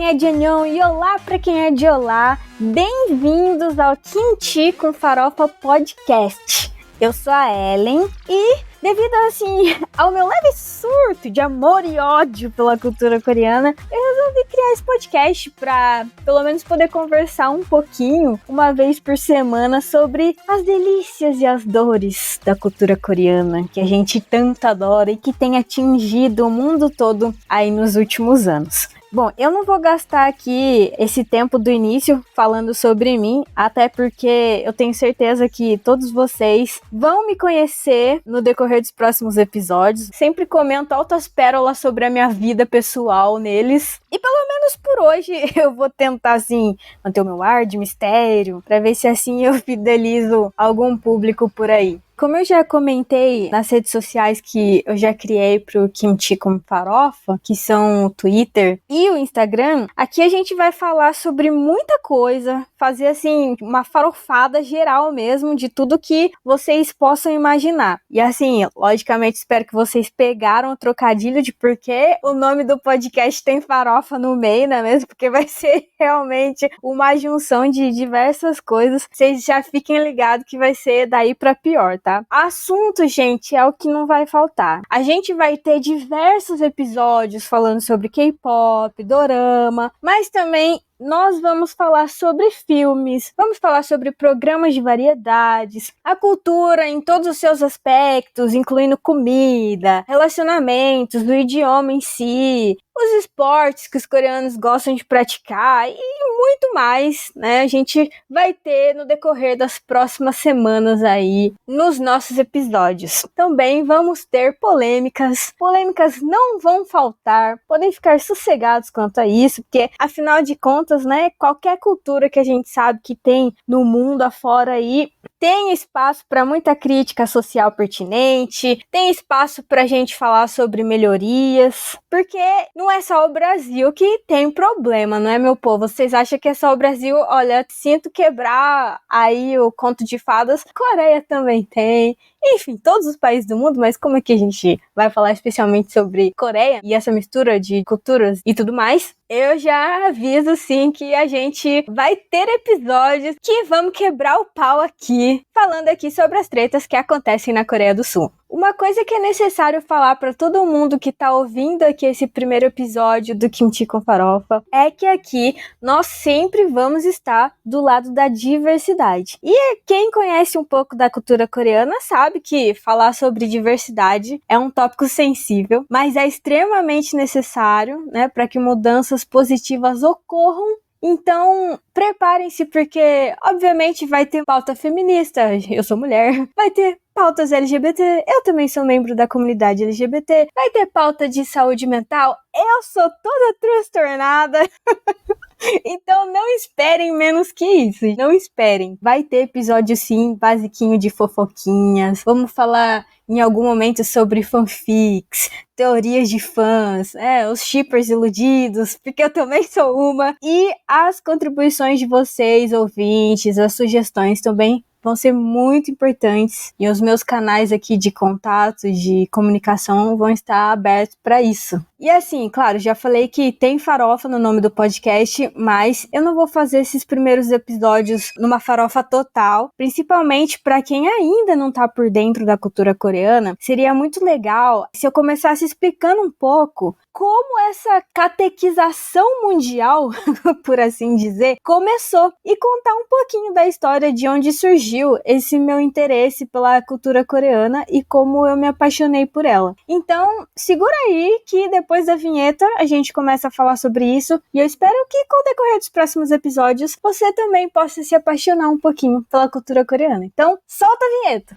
quem é de Anhão e olá pra quem é de Olá. Bem-vindos ao Kimchi com Farofa Podcast. Eu sou a Ellen e, devido ao meu leve surto de amor e ódio pela cultura coreana, eu resolvi criar esse podcast pra, pelo menos, poder conversar um pouquinho, uma vez por semana, sobre as delícias e as dores da cultura coreana, que a gente tanto adora e que tem atingido o mundo todo aí nos últimos anos. Bom, eu não vou gastar aqui esse tempo do início falando sobre mim, até porque eu tenho certeza que todos vocês vão me conhecer no decorrer dos próximos episódios. Sempre comento altas pérolas sobre a minha vida pessoal neles. E pelo menos por hoje eu vou tentar, manter o meu ar de mistério, pra ver se assim eu fidelizo algum público por aí. Como eu já comentei nas redes sociais que eu já criei pro Kimchi com Farofa, que são o Twitter e o Instagram, aqui a gente vai falar sobre muita coisa, fazer uma farofada geral mesmo de tudo que vocês possam imaginar. E logicamente espero que vocês pegaram o trocadilho de porque o nome do podcast tem farofa no meio, não é mesmo? Porque vai ser realmente uma junção de diversas coisas. Vocês já fiquem ligados que vai ser daí pra pior, tá? Assunto, gente, é o que não vai faltar. A gente vai ter diversos episódios falando sobre K-pop, dorama, mas também nós vamos falar sobre filmes, vamos falar sobre programas de variedades, a cultura em todos os seus aspectos, incluindo comida, relacionamentos, o idioma em si, os esportes que os coreanos gostam de praticar e muito mais, né? A gente vai ter no decorrer das próximas semanas aí nos nossos episódios. Também vamos ter polêmicas. Polêmicas não vão faltar. Podem ficar sossegados quanto a isso, porque afinal de contas, né, qualquer cultura que a gente sabe que tem no mundo afora aí, tem espaço para muita crítica social pertinente, tem espaço para a gente falar sobre melhorias, porque não é só o Brasil que tem problema, não é, meu povo? Vocês acham que é só o Brasil? Olha, sinto quebrar aí o conto de fadas, Coreia também tem. Enfim, todos os países do mundo, mas como é que a gente vai falar especialmente sobre Coreia e essa mistura de culturas e tudo mais? Eu já aviso, que a gente vai ter episódios que vamos quebrar o pau aqui, falando aqui sobre as tretas que acontecem na Coreia do Sul. Uma coisa que é necessário falar para todo mundo que tá ouvindo aqui esse primeiro episódio do Kimchi com Farofa é que aqui nós sempre vamos estar do lado da diversidade. E quem conhece um pouco da cultura coreana sabe que falar sobre diversidade é um tópico sensível, mas é extremamente necessário, né, para que mudanças positivas ocorram. Então, preparem-se porque, obviamente, vai ter pauta feminista, eu sou mulher, vai ter pautas LGBT, eu também sou membro da comunidade LGBT, vai ter pauta de saúde mental, eu sou toda transtornada. Então não esperem menos que isso, não esperem. Vai ter episódio sim, basiquinho de fofoquinhas, vamos falar em algum momento sobre fanfics, teorias de fãs, os shippers iludidos, porque eu também sou uma, e as contribuições de vocês, ouvintes, as sugestões também vão ser muito importantes e os meus canais aqui de contato, de comunicação vão estar abertos para isso. E claro, já falei que tem farofa no nome do podcast, mas eu não vou fazer esses primeiros episódios numa farofa total, principalmente para quem ainda não tá por dentro da cultura coreana. Seria muito legal se eu começasse explicando um pouco como essa catequização mundial, por assim dizer, começou e contar um pouquinho da história de onde surgiu esse meu interesse pela cultura coreana e como eu me apaixonei por ela. Então, segura aí que depois da vinheta a gente começa a falar sobre isso e eu espero que com o decorrer dos próximos episódios você também possa se apaixonar um pouquinho pela cultura coreana. Então, solta a vinheta!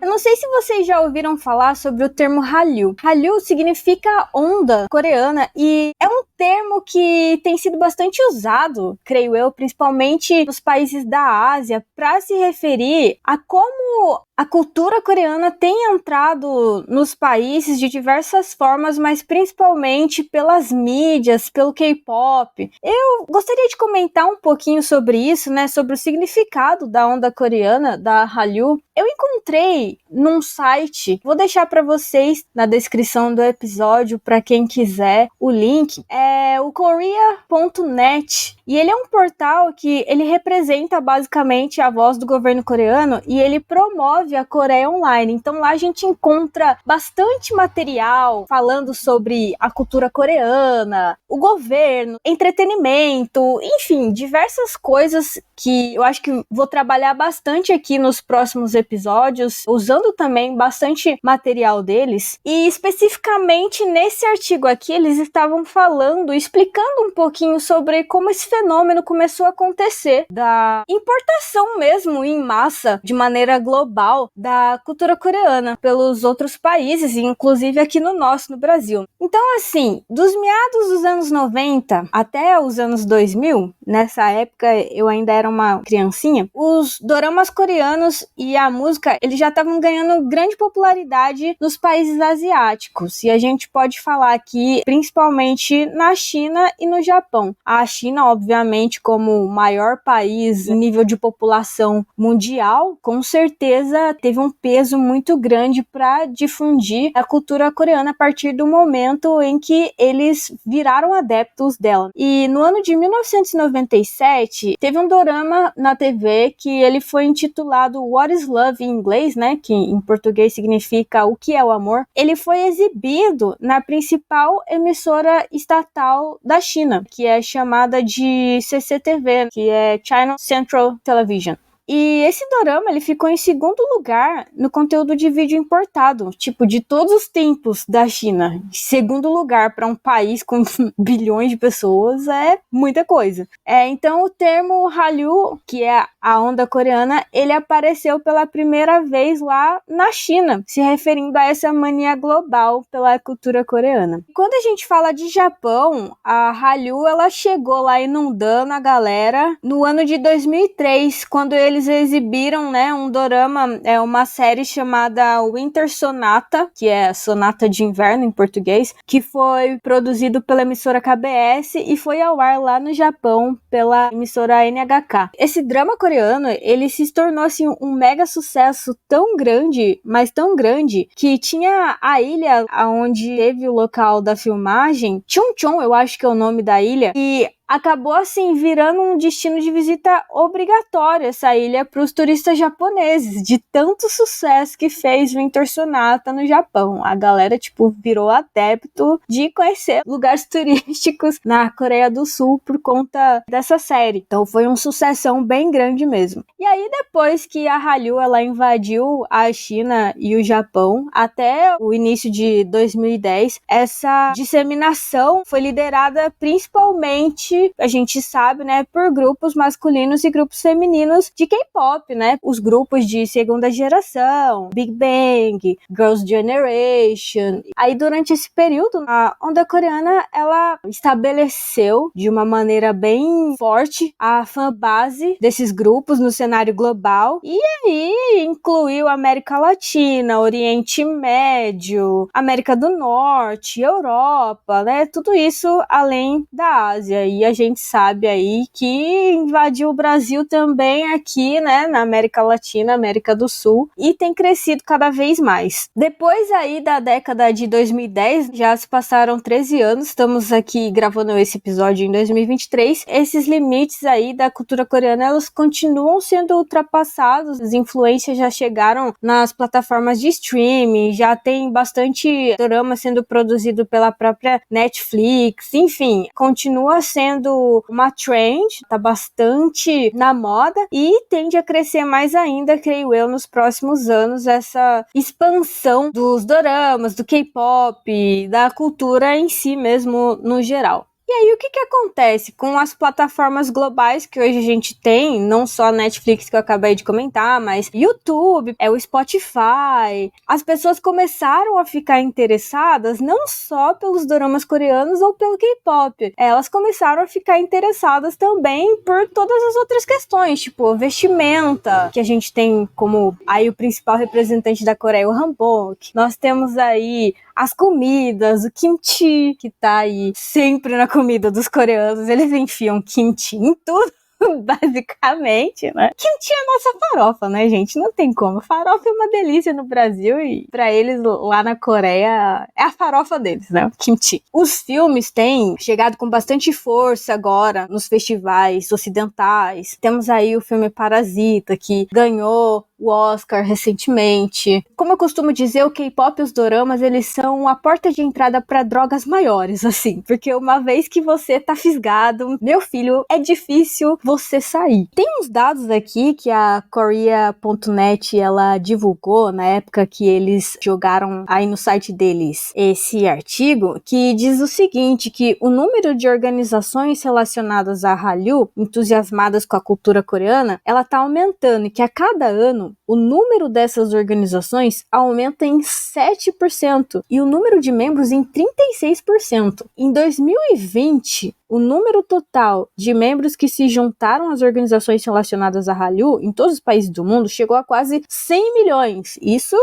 Não sei se vocês já ouviram falar sobre o termo Hallyu. Hallyu significa onda coreana e é um termo que tem sido bastante usado, creio eu, principalmente nos países da Ásia, para se referir a como a cultura coreana tem entrado nos países de diversas formas, mas principalmente pelas mídias, pelo K-pop. Eu gostaria de comentar um pouquinho sobre isso, né, sobre o significado da onda coreana, da Hallyu. Eu encontrei num site, vou deixar para vocês na descrição do episódio, para quem quiser, o link, é o korea.net, e ele é um portal que ele representa basicamente a voz do governo coreano e ele promove a Coreia Online. Então lá a gente encontra bastante material falando sobre a cultura coreana, o governo, entretenimento, enfim, diversas coisas que eu acho que vou trabalhar bastante aqui nos próximos episódios, usando também bastante material deles. E especificamente nesse artigo aqui, eles estavam falando, explicando um pouquinho sobre como esse fenômeno começou a acontecer, da importação mesmo em massa, de maneira global, da cultura coreana pelos outros países, inclusive aqui no nosso, no Brasil. Então, assim, dos meados dos anos 90 até os anos 2000, nessa época eu ainda era uma criancinha, os doramas coreanos e a música, eles já estavam ganhando grande popularidade nos países asiáticos, e a gente pode falar aqui principalmente na China e no Japão. A China, obviamente, como o maior país em nível de população mundial, com certeza teve um peso muito grande para difundir a cultura coreana a partir do momento em que eles viraram adeptos dela. E no ano de 1997, teve um dorama na TV que ele foi intitulado What is Love em inglês, né, que em português significa O que é o amor. Ele foi exibido na principal emissora estatal da China, que é chamada de CCTV, que é China Central Television. E esse dorama, ele ficou em segundo lugar no conteúdo de vídeo importado, tipo, de todos os tempos da China. Segundo lugar para um país com bilhões de pessoas é muita coisa. Então o termo Hallyu, que é a onda coreana, ele apareceu pela primeira vez lá na China, se referindo a essa mania global pela cultura coreana. Quando a gente fala de Japão, a Hallyu, ela chegou lá inundando a galera no ano de 2003, quando eles exibiram, né, um dorama, uma série chamada Winter Sonata, que é Sonata de Inverno em português, que foi produzido pela emissora KBS e foi ao ar lá no Japão pela emissora NHK. Esse drama coreano, ele se tornou assim um mega sucesso tão grande, mas tão grande, que tinha a ilha onde teve o local da filmagem, Chungcheong, eu acho que é o nome da ilha, e acabou assim virando um destino de visita obrigatório essa ilha para os turistas japoneses, de tanto sucesso que fez Winter Sonata no Japão. A galera, tipo, virou adepto de conhecer lugares turísticos na Coreia do Sul por conta dessa série. Então foi uma sucessão bem grande mesmo. E aí depois que a Hallyu, ela invadiu a China e o Japão, até o início de 2010, essa disseminação foi liderada principalmente, a gente sabe, né, por grupos masculinos e grupos femininos de K-pop, né, os grupos de segunda geração, Big Bang, Girls' Generation. Aí durante esse período, a onda coreana, ela estabeleceu de uma maneira bem forte a fanbase desses grupos no cenário global, e aí incluiu América Latina, Oriente Médio, América do Norte, Europa, né, tudo isso além da Ásia. E a gente sabe aí que invadiu o Brasil também aqui, né, na América Latina, América do Sul, e tem crescido cada vez mais. Depois aí da década de 2010, já se passaram 13 anos, estamos aqui gravando esse episódio em 2023, esses limites aí da cultura coreana, elas continuam sendo ultrapassados, as influências já chegaram nas plataformas de streaming, já tem bastante dorama sendo produzido pela própria Netflix, enfim, continua sendo uma trend, tá bastante na moda e tende a crescer mais ainda, creio eu, nos próximos anos, essa expansão dos doramas, do K-pop, da cultura em si mesmo, no geral. E aí, o que acontece com as plataformas globais que hoje a gente tem, não só a Netflix que eu acabei de comentar, mas YouTube, o Spotify, as pessoas começaram a ficar interessadas não só pelos doramas coreanos ou pelo K-pop, elas começaram a ficar interessadas também por todas as outras questões, tipo vestimenta, que a gente tem como aí o principal representante da Coreia, o hanbok. Nós temos aí as comidas, o kimchi, que tá aí sempre na comida dos coreanos, eles enfiam kimchi em tudo. Basicamente, né? Kimchi é a nossa farofa, né, gente? Não tem como. Farofa é uma delícia no Brasil e pra eles lá na Coreia é a farofa deles, né? Kimchi. Os filmes têm chegado com bastante força agora nos festivais ocidentais. Temos aí o filme Parasita, que ganhou o Oscar recentemente. Como eu costumo dizer, o K-pop e os doramas, eles são a porta de entrada para drogas maiores, assim. Porque uma vez que você tá fisgado, meu filho, é difícil você sair. Tem uns dados aqui que a Korea.net, ela divulgou na época que eles jogaram aí no site deles esse artigo, que diz o seguinte, que o número de organizações relacionadas a Hallyu, entusiasmadas com a cultura coreana, ela tá aumentando e que a cada ano o número dessas organizações aumenta em 7% e o número de membros em 36%. Em 2020, o número total de membros que se juntaram às organizações relacionadas a Hallyu em todos os países do mundo chegou a quase 100 milhões. Isso,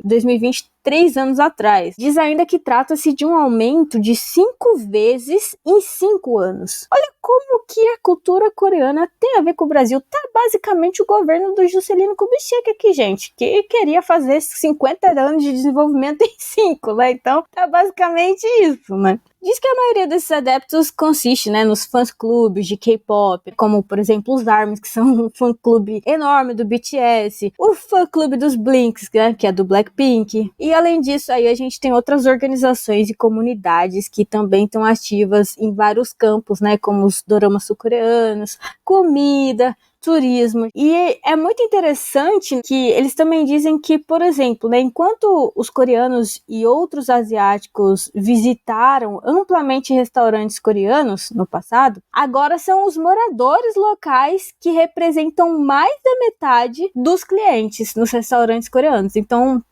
2020, 3 anos atrás. Diz ainda que trata-se de um aumento de 5 vezes em 5 anos. Olha como que a cultura coreana tem a ver com o Brasil. Tá basicamente o governo do Juscelino Kubitschek aqui, gente, que queria fazer 50 anos de desenvolvimento em 5, né? Então, tá basicamente isso, né? Diz que a maioria desses adeptos consiste, né, nos fãs-clubes de K-pop, como, por exemplo, os ARMYs, que são um fã-clube enorme do BTS, o fã-clube dos Blinks, né, que é do Blackpink, e além disso, aí a gente tem outras organizações e comunidades que também estão ativas em vários campos, né, como os doramas sul-coreanos, comida, turismo. E é muito interessante que eles também dizem que, por exemplo, né, enquanto os coreanos e outros asiáticos visitaram amplamente restaurantes coreanos no passado, agora são os moradores locais que representam mais da metade dos clientes nos restaurantes coreanos. Então,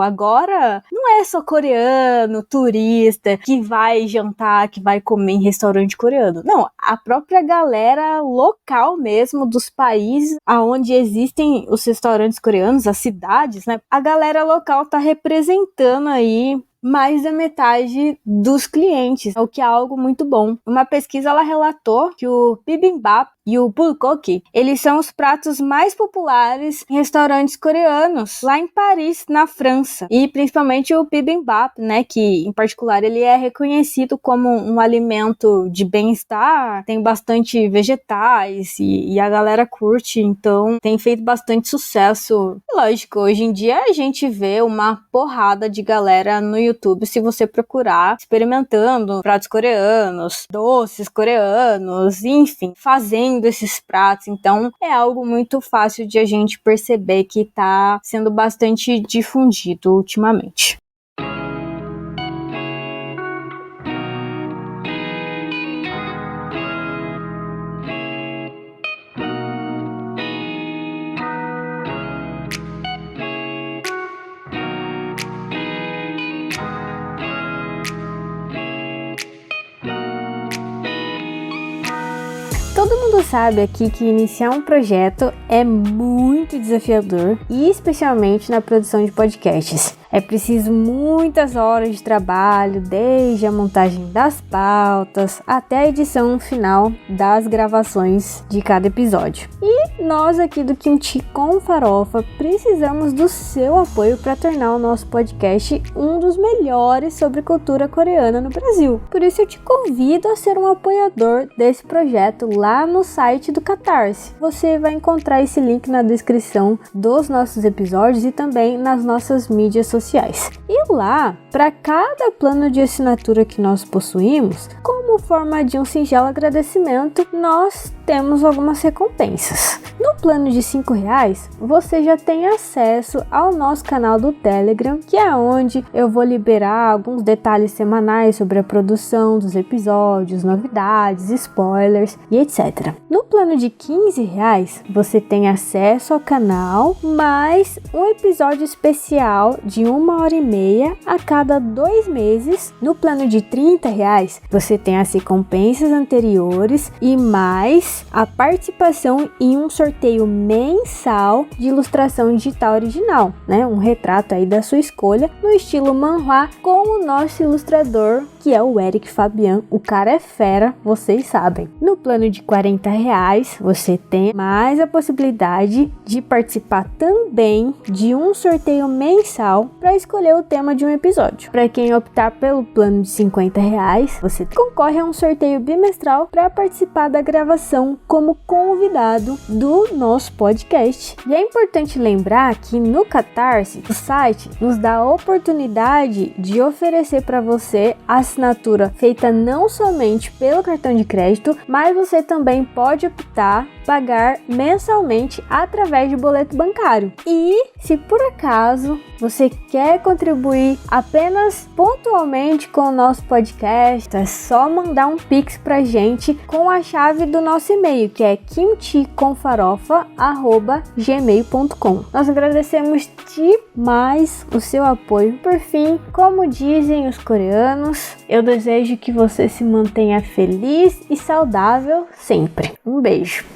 agora não é só coreano, turista, que vai jantar, que vai comer em restaurante coreano. Não, a própria galera local mesmo dos países onde existem os restaurantes coreanos, as cidades, né? A galera local tá representando aí mais da metade dos clientes, o que é algo muito bom. Uma pesquisa ela relatou que o bibimbap e o bulgogi, eles são os pratos mais populares em restaurantes coreanos, lá em Paris, na França. E principalmente o bibimbap, né, que em particular ele é reconhecido como um alimento de bem-estar, tem bastante vegetais e a galera curte, então tem feito bastante sucesso. Lógico, hoje em dia a gente vê uma porrada de galera no YouTube, se você procurar, experimentando pratos coreanos, doces coreanos, enfim, fazendo esses pratos. Então é algo muito fácil de a gente perceber que está sendo bastante difundido ultimamente. Todo mundo sabe aqui que iniciar um projeto é muito desafiador e especialmente na produção de podcasts. É preciso muitas horas de trabalho, desde a montagem das pautas até a edição final das gravações de cada episódio. E nós aqui do Kimchi com Farofa precisamos do seu apoio para tornar o nosso podcast um dos melhores sobre cultura coreana no Brasil. Por isso eu te convido a ser um apoiador desse projeto lá no site do Catarse. Você vai encontrar esse link na descrição dos nossos episódios e também nas nossas mídias sociais sociais. E lá, para cada plano de assinatura que nós possuímos, como forma de um singelo agradecimento, nós temos algumas recompensas. No plano de R$5, você já tem acesso ao nosso canal do Telegram, que é onde eu vou liberar alguns detalhes semanais sobre a produção dos episódios, novidades, spoilers e etc. No plano de R$15, você tem acesso ao canal, mais um episódio especial de 1h30 a cada 2 meses. No plano de R$30, você tem as recompensas anteriores e mais a participação em um sorteio mensal de ilustração digital original, né? Um retrato aí da sua escolha, no estilo manhwa, com o nosso ilustrador, que é o Eric Fabian. O cara é fera, vocês sabem. No plano de R$40, você tem mais a possibilidade de participar também de um sorteio mensal para escolher o tema de um episódio. Para quem optar pelo plano de R$50, você concorre a um sorteio bimestral para participar da gravação como convidado do nosso podcast. E é importante lembrar que no Catarse, o site nos dá a oportunidade de oferecer para você a assinatura feita não somente pelo cartão de crédito, mas você também pode optar pagar mensalmente através de boleto bancário. E se por acaso você quer contribuir apenas pontualmente com o nosso podcast, é só mandar um pix pra gente com a chave do nosso e-mail, que é kimchiconfarofa@gmail.com. Nós agradecemos demais o seu apoio. Por fim, como dizem os coreanos, eu desejo que você se mantenha feliz e saudável sempre. Um beijo!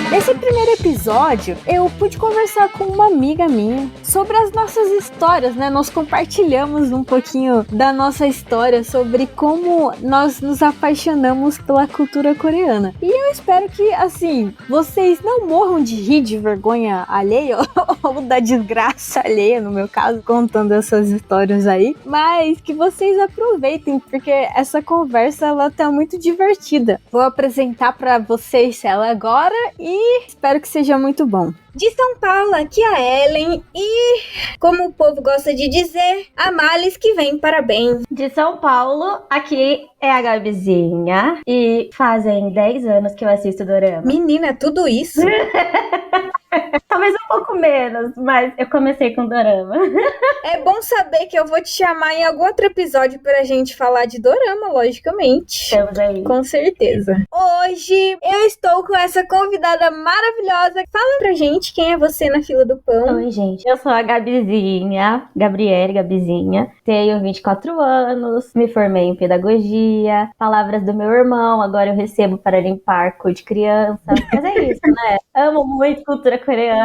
Nesse primeiro episódio, eu pude conversar com uma amiga minha sobre as nossas histórias, né? Nós compartilhamos um pouquinho da nossa história sobre como nós nos apaixonamos pela cultura coreana. E eu espero que, assim, vocês não morram de rir de vergonha alheia ou da desgraça alheia, no meu caso, contando essas histórias aí, mas que vocês aproveitem, porque essa conversa, ela tá muito divertida. Vou apresentar pra vocês ela agora e espero que seja muito bom. De São Paulo, aqui é a Ellen e, como o povo gosta de dizer, a males que vem parabéns. De São Paulo, aqui é a Gabizinha e fazem 10 anos que eu assisto dorama. Menina, tudo isso? Talvez um pouco menos, mas eu comecei com dorama. É bom saber que eu vou te chamar em algum outro episódio pra gente falar de dorama, logicamente. Estamos aí. Com certeza. Hoje eu estou com essa convidada maravilhosa. Fala pra gente quem é você na fila do pão. Oi, gente. Eu sou a Gabizinha, Gabizinha. Tenho 24 anos, me formei em pedagogia. Palavras do meu irmão, agora eu recebo para limpar cu de criança. Mas é isso, né? Amo muito cultura coreana.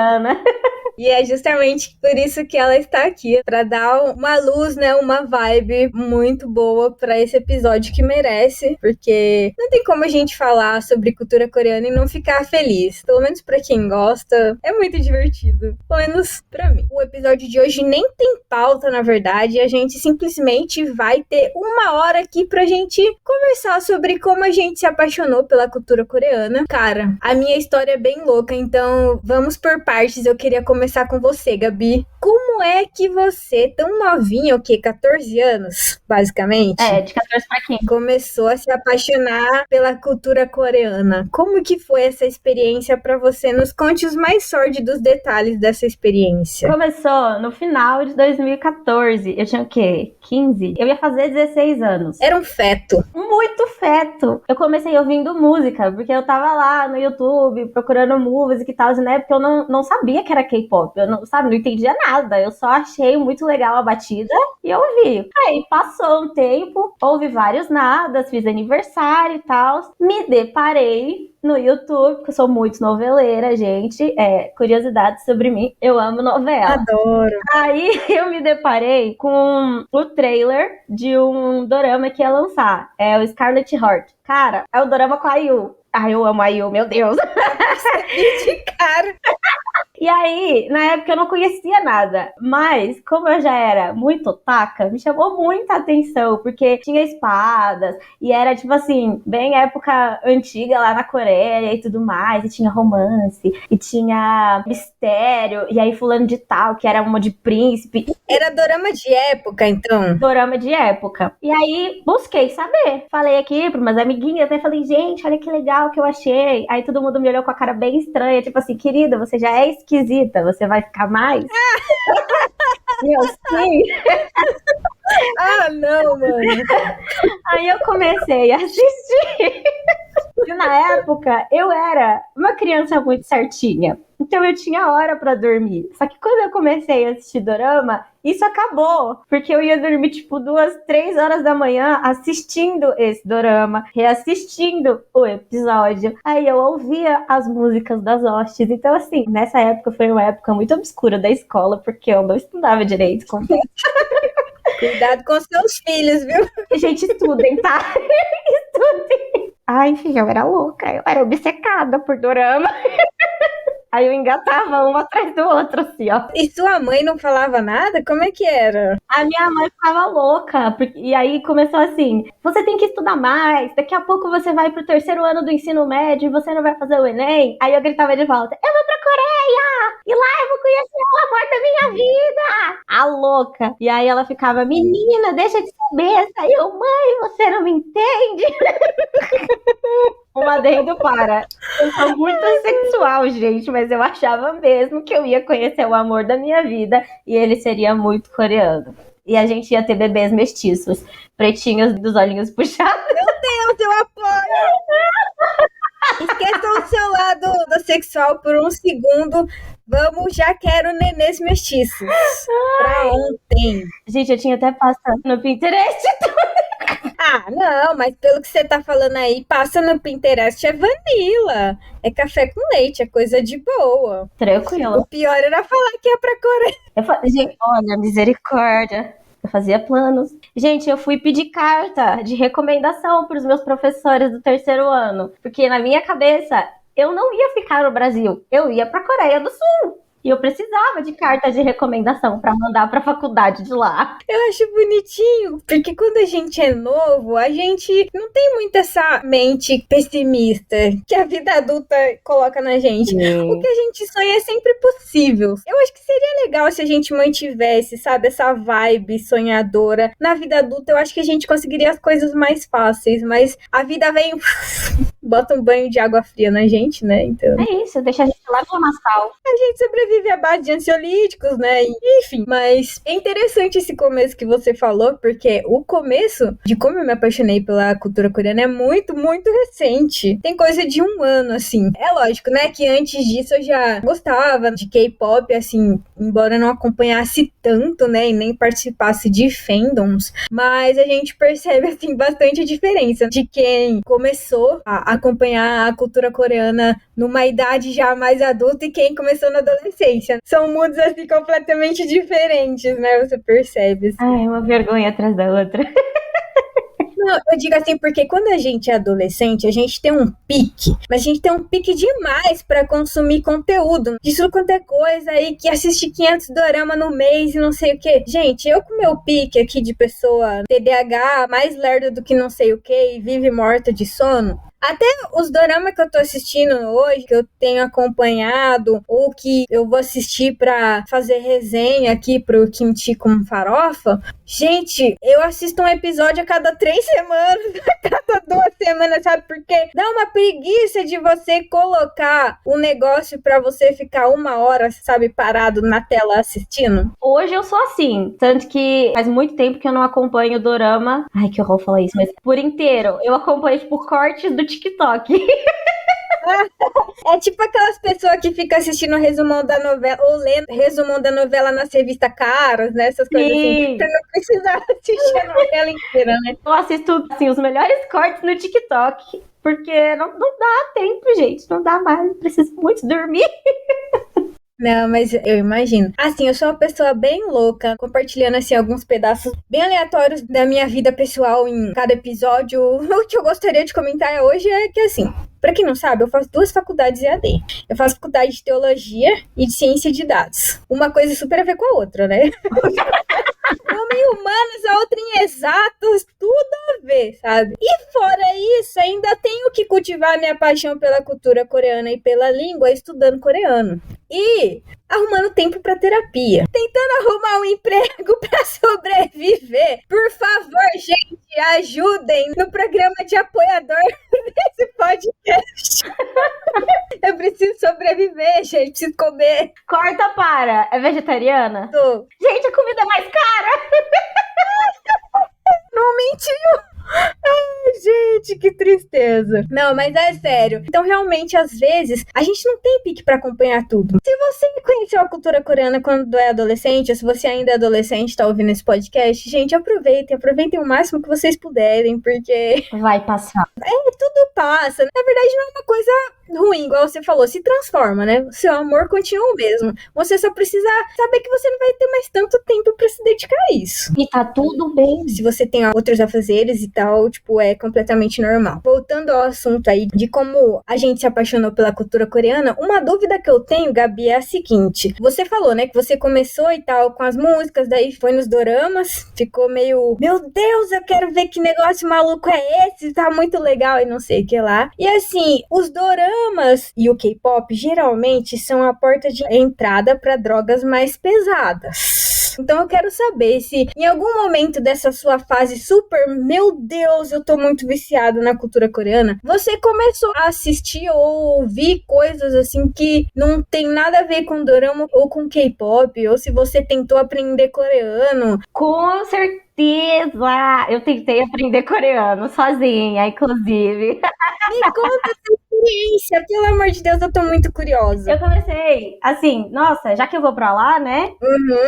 E é justamente por isso que ela está aqui, para dar uma luz, né, uma vibe muito boa para esse episódio que merece, porque não tem como a gente falar sobre cultura coreana e não ficar feliz. Pelo menos para quem gosta, é muito divertido. Pelo menos para mim. O episódio de hoje nem tem pauta, na verdade, a gente simplesmente vai ter 1 hora aqui pra gente conversar sobre como a gente se apaixonou pela cultura coreana. Cara, a minha história é bem louca, então vamos por partes. Eu queria começar com você, Gabi. Como é que você, tão novinha, o quê? 14 anos, basicamente? É, de 14 pra 15. Começou a se apaixonar pela cultura coreana. Como que foi essa experiência pra você? Nos conte os mais sórdidos detalhes dessa experiência. Começou no final de 2014. Eu tinha o quê? 15? Eu ia fazer 16 anos. Era um feto. Muito feto. Eu comecei ouvindo música, porque eu tava lá no YouTube procurando música e tal, e na época eu não sabia que era K-pop. Eu não entendia nada. Eu só achei muito legal a batida e ouvi. Aí passou um tempo, houve vários nadas, fiz aniversário e tal. Me deparei no YouTube, porque eu sou muito noveleira, gente. Curiosidade sobre mim, eu amo novela. Adoro. Aí eu me deparei com o trailer de um dorama que ia lançar. É o Scarlet Heart. Cara, é o dorama com a IU. Ai, eu amo a IU, meu Deus. De cara. E aí, na época eu não conhecia nada, mas como eu já era muito otaka, me chamou muita atenção, porque tinha espadas, e era tipo assim, bem época antiga lá na Coreia e tudo mais, e tinha romance, e tinha mistério, e aí fulano de tal, que era uma de príncipe. Era dorama de época, então? Dorama de época. E aí, busquei saber. Falei aqui para umas amiguinhas, até falei, gente, olha que legal que eu achei. Aí todo mundo me olhou com a cara bem estranha, tipo assim, querida, você já é esquisita, você vai ficar mais? E eu, sim. Ah, não, mano. Aí eu comecei a assistir. E na época, eu era uma criança muito certinha. Então eu tinha hora pra dormir. Só que quando eu comecei a assistir dorama, isso acabou. Porque eu ia dormir tipo 2, 3 horas da manhã assistindo esse dorama, reassistindo o episódio. Aí eu ouvia as músicas das hostes. Então assim, nessa época foi uma época muito obscura da escola, porque eu não estudava direito. Cuidado com seus filhos, viu? Gente, estudem, tá? Estudem. Ai, enfim, eu era louca. Eu era obcecada por dorama. Aí eu engatava um atrás do outro, assim, ó. E sua mãe não falava nada? Como é que era? A minha mãe ficava louca, e aí começou assim, você tem que estudar mais, daqui a pouco você vai pro 3º ano do ensino médio e você não vai fazer o Enem. Aí eu gritava de volta, eu vou pra Coreia, e lá eu vou conhecer o amor da minha vida. A louca. E aí ela ficava, menina, deixa de ser besta. E eu, mãe, você não me entende? Um adendo para. Eu sou muito sexual, gente, mas eu achava mesmo que eu ia conhecer o amor da minha vida e ele seria muito coreano. E a gente ia ter bebês mestiços, pretinhos dos olhinhos puxados. Meu Deus, eu apoio! Esqueçam o seu lado do sexual por um segundo. Vamos, já quero nenês mestiços. Pra ontem. Gente, eu tinha até pasta no Pinterest. Ah, não, mas pelo que você tá falando aí, passa no Pinterest é vanilla. É café com leite, é coisa de boa. Tranquilo. O pior era falar que ia pra Coreia. Gente, olha, misericórdia. Eu fazia planos. Gente, eu fui pedir carta de recomendação pros meus professores do 3º ano. Porque na minha cabeça, eu não ia ficar no Brasil. Eu ia pra Coreia do Sul. E eu precisava de carta de recomendação pra mandar pra faculdade de lá. Eu acho bonitinho, porque quando a gente é novo, a gente não tem muito essa mente pessimista que a vida adulta coloca na gente. O que a gente sonha é sempre possível. Eu acho que seria legal se a gente mantivesse, sabe, essa vibe sonhadora. Na vida adulta, eu acho que a gente conseguiria as coisas mais fáceis, mas a vida vem... bota um banho de água fria na gente, né? Então... é isso, deixa a gente lá no lamaçal. A gente sobrevive à base de ansiolíticos, né? Enfim, mas é interessante esse começo que você falou, porque o começo de como eu me apaixonei pela cultura coreana é muito, muito recente. Tem coisa de 1 ano, assim. É lógico, né, que antes disso eu já gostava de K-pop, assim, embora não acompanhasse tanto, né, e nem participasse de fandoms, mas a gente percebe, assim, bastante diferença de quem começou a acompanhar a cultura coreana numa idade já mais adulta e quem começou na adolescência. São mundos, assim, completamente diferentes, né? Você percebe. Assim. Ai, uma vergonha atrás da outra. Não, eu digo assim, porque quando a gente é adolescente, a gente tem um pique, mas a gente tem um pique demais pra consumir conteúdo. Disso quanto é coisa aí, que assiste 500 dorama no mês e não sei o que. Gente, eu com meu pique aqui de pessoa TDAH, mais lerda do que não sei o que, e vive morta de sono, até os doramas que eu tô assistindo hoje, que eu tenho acompanhado, ou que eu vou assistir pra fazer resenha aqui pro Kimchi com Farofa, gente, eu assisto um episódio a cada 3 semanas, a cada 2 semanas, sabe? Porque dá uma preguiça de você colocar um negócio pra você ficar 1 hora, sabe, parado na tela assistindo. Hoje eu sou assim, tanto que faz muito tempo que eu não acompanho o dorama. Ai, que horror falar isso, mas por inteiro. Eu acompanho, tipo, cortes do TikTok. É tipo aquelas pessoas que ficam assistindo o resumão da novela, ou lendo resumão da novela nas revistas caras, né? Essas coisas assim, pra não precisar assistir a novela inteira, né? Eu assisto, assim, os melhores cortes no TikTok, porque não dá tempo, gente, não dá mais, preciso muito dormir. Não, mas eu imagino. Assim, eu sou uma pessoa bem louca, compartilhando, assim, alguns pedaços bem aleatórios da minha vida pessoal em cada episódio. O que eu gostaria de comentar hoje é que, assim, pra quem não sabe, eu faço 2 faculdades EAD. Eu faço faculdade de Teologia e de Ciência de Dados. Uma coisa super a ver com a outra, né? Uma em humanos, a outra em exatos, tudo a ver, sabe? E fora isso, ainda tenho que cultivar minha paixão pela cultura coreana e pela língua estudando coreano. E arrumando tempo pra terapia. Tentando arrumar um emprego pra sobreviver. Por favor, gente, ajudem no programa de apoiador desse podcast. Eu preciso sobreviver, gente. Preciso comer. Corta para. É vegetariana? Tô. Gente, a comida é mais cara. Não mentiu. Ai, gente, que tristeza. Não, mas é sério. Então, realmente, às vezes, a gente não tem pique pra acompanhar tudo. Se você conheceu a cultura coreana quando é adolescente, ou se você ainda é adolescente, tá ouvindo esse podcast, gente, aproveitem o máximo que vocês puderem, porque Vai passar. tudo passa. Na verdade, não é uma coisa ruim, igual você falou, se transforma, né? O seu amor continua o mesmo. Você só precisa saber que você não vai ter mais tanto tempo pra se dedicar a isso. E tá tudo bem. Se você tem outros afazeres e tal, tipo, é completamente normal. Voltando ao assunto aí de como a gente se apaixonou pela cultura coreana, uma dúvida que eu tenho, Gabi, é a seguinte. Você falou, né, que você começou e tal com as músicas, daí foi nos doramas, ficou meio, meu Deus, eu quero ver que negócio maluco é esse, tá muito legal e não sei o que lá. E assim, os doramas e o K-pop geralmente são a porta de entrada para drogas mais pesadas. Então eu quero saber se em algum momento dessa sua fase super, meu Deus, eu tô muito viciado na cultura coreana, você começou a assistir ou ouvir coisas assim que não tem nada a ver com dorama ou com K-pop, ou se você tentou aprender coreano. Com certeza. Eu tentei aprender coreano sozinha, inclusive. Me conta essa experiência, pelo amor de Deus, eu tô muito curiosa. Eu comecei, assim, nossa, já que eu vou pra lá, né?